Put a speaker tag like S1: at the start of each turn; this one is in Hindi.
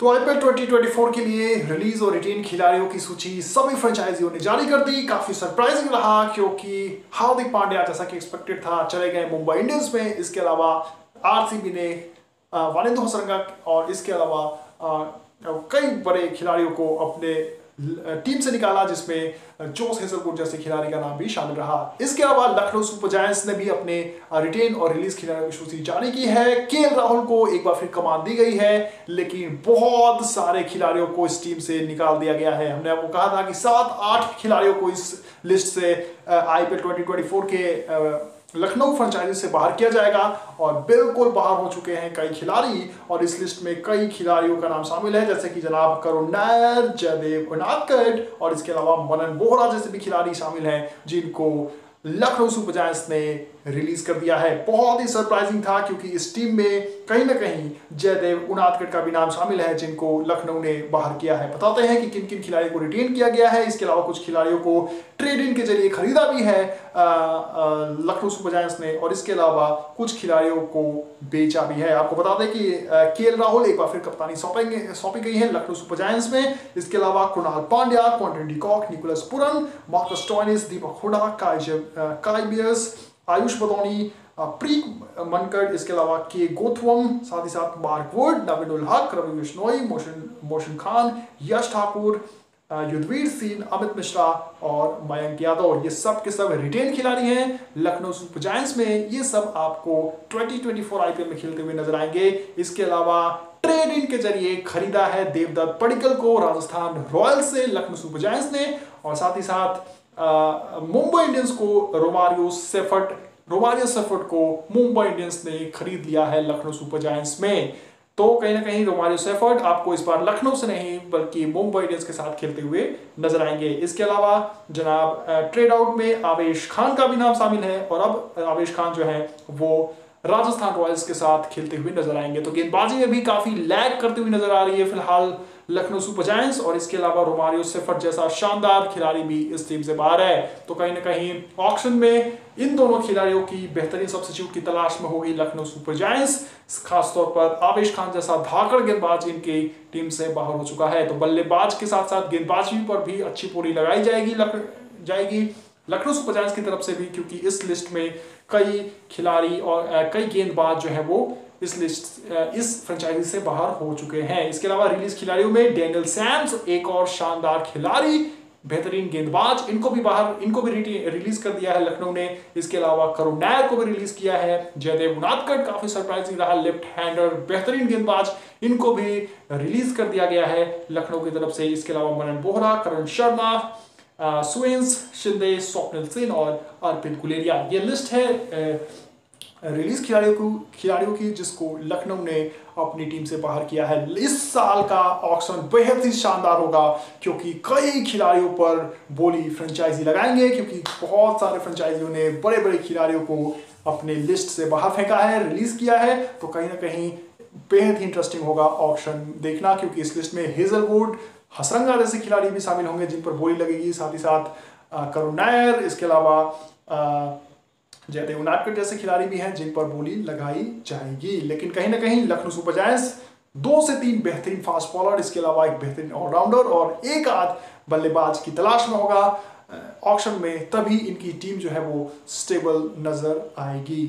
S1: तो आईपीएल 2024 के लिए रिलीज और रिटेन खिलाड़ियों की सूची सभी फ्रेंचाइजियों ने जारी कर दी। काफी सरप्राइजिंग रहा क्योंकि हार्दिक पांड्या जैसा कि एक्सपेक्टेड था चले गए मुंबई इंडियंस में। इसके अलावा आरसीबी ने वानिंदो हसरंगा और इसके अलावा कई बड़े खिलाड़ियों को अपने टीम से निकाला, जिसमें जोस हेजलवुड जैसे खिलाड़ी का नाम भी शामिल रहा। इसके अलावा लखनऊ सुपर जायंट्स ने भी अपने रिटेन और रिलीज खिलाड़ियों की सूची जारी की है। केएल राहुल को एक बार फिर कमान दी गई है, लेकिन बहुत सारे खिलाड़ियों को इस टीम से निकाल दिया गया है। हमने आपको कहा था कि 7-8 खिलाड़ियों को इस लिस्ट से आईपीएल 2024 के लखनऊ फ्रेंचाइजी से बाहर किया जाएगा, और बिल्कुल बाहर हो चुके हैं कई खिलाड़ी। और इस लिस्ट में कई खिलाड़ियों का नाम शामिल है, जैसे कि जनाब करुण नायर, जयदेव उनादकट और इसके अलावा मनन बोहरा जैसे भी खिलाड़ी शामिल हैं, जिनको लखनऊ सुपर जायंट्स ने रिलीज कर दिया है। बहुत ही सरप्राइजिंग था क्योंकि इस टीम में कहीं ना कहीं जयदेव उनादकट का भी नाम शामिल है, जिनको लखनऊ ने बाहर किया है। बताते हैं कि किन किन खिलाड़ियों को रिटेन किया गया है। इसके अलावा कुछ खिलाड़ियों को ट्रेड इन के जरिए खरीदा भी है लखनऊ सुपर जायंट्स ने, और इसके अलावा कुछ खिलाड़ियों को बेचा भी है। आपको बता दें कि केएल राहुल एक बार फिर कप्तानी सौंपी गई है लखनऊ सुपर जायंट्स में। इसके अलावा Krunal Pandya, Quinton de Kock, Nicholas Pooran, Marcus Stoinis, Deepak Hooda, काई बियर्स, आयुष बदौनी, प्रीक मनकर, इसके अलावा के गोथवम, साथ ही साथ मार्क वुड, नवीन उल हक, रवि बिश्नोई, मोशन खान, यश ठाकुर, युद्धवीर सिंह, अमित मिश्रा और मयंक यादव, ये सब के सब रिटेन खिलाड़ी हैं लखनऊ सुपर जायंट्स में। ये सब आपको 2024 आईपीएल में खेलते हुए नजर आएंगे। इसके अलावा ट्रेड इन के जरिए खरीदा है देवदत्त पडिक्कल को राजस्थान रॉयल्स से लखनऊ सुपर जायंट्स ने, और साथ ही साथ मुंबई इंडियंस को रोमारियो सेफर्ट को मुंबई इंडियंस ने खरीद लिया है लखनऊ सुपर जायंट्स में। तो कहीं ना कहीं रोमारियो सेफर्ट आपको इस बार लखनऊ से नहीं बल्कि मुंबई इंडियंस के साथ खेलते हुए नजर आएंगे। इसके अलावा जनाब ट्रेड आउट में आवेश खान का भी नाम शामिल है, और अब आवेश खान जो है वो राजस्थान रॉयल्स के साथ खेलते हुए नजर आएंगे। तो गेंदबाजी में भी काफी लैग करती हुई नजर आ रही है फिलहाल लखनऊ सुपर जायंट्स, और इसके अलावा रोमारियो सेफर्ट जैसा शानदार खिलाड़ी भी इस टीम से बाहर है। तो कहीं ना कहीं ऑक्शन में इन दोनों खिलाड़ियों की बेहतरीन सब्स्टिट्यूट की तलाश में होगी लखनऊ सुपर जायंट्स। खासतौर पर आवेश खान जैसा धाकड़ गेंदबाज इनकी टीम से बाहर हो चुका है। तो बल्लेबाज के साथ साथ गेंदबाजी पर भी अच्छी पूरी लगाई जाएगी लखनऊ सुपर जायंट्स की तरफ से भी, क्योंकि इस लिस्ट में कई खिलाड़ी और कई गेंदबाज जो है वो इस फ्रेंचाइजी से बाहर हो चुके हैं। इसके अलावा रिलीज खिलाड़ियों में डेनियल सैम्स, एक और शानदार खिलाड़ी, बेहतरीन गेंदबाज, इनको भी रिलीज कर दिया है लखनऊ ने। इसके अलावा करुण नायर को भी रिलीज किया है। जयदेव उनादकट काफी सरप्राइजिंग रहा, लेफ्ट हैंडर बेहतरीन गेंदबाज, इनको भी रिलीज कर दिया गया है लखनऊ की तरफ से। इसके अलावा मनन बोहरा, करण शर्मा, सुवेंस शिंदे, स्वप्निल सेन और अर्पित गुलेरिया, ये लिस्ट है रिलीज खिलाड़ियों की जिसको लखनऊ ने अपनी टीम से बाहर किया है। इस साल का ऑक्शन बेहद ही शानदार होगा क्योंकि कई खिलाड़ियों पर बोली फ्रेंचाइजी लगाएंगे, क्योंकि बहुत सारे फ्रेंचाइजियों ने बड़े बड़े खिलाड़ियों को अपने लिस्ट से बाहर फेंका है, रिलीज किया है। तो कहीं ना कहीं बेहद ही इंटरेस्टिंग होगा ऑक्शन देखना, क्योंकि इस लिस्ट में हेजलवुड, हसरंगा जैसे खिलाड़ी भी शामिल होंगे जिन पर बोली लगेगी, साथ ही साथ करुण नायर, इसके अलावा जयदेव उनादकट जैसे खिलाड़ी भी हैं जिन पर बोली लगाई जाएगी। लेकिन कहीं ना कहीं लखनऊ सुपर जायंट्स 2 से 3 बेहतरीन फास्ट बॉलर, इसके अलावा एक बेहतरीन ऑलराउंडर और एक आध बल्लेबाज की तलाश में होगा ऑक्शन में, तभी इनकी टीम जो है वो स्टेबल नजर आएगी।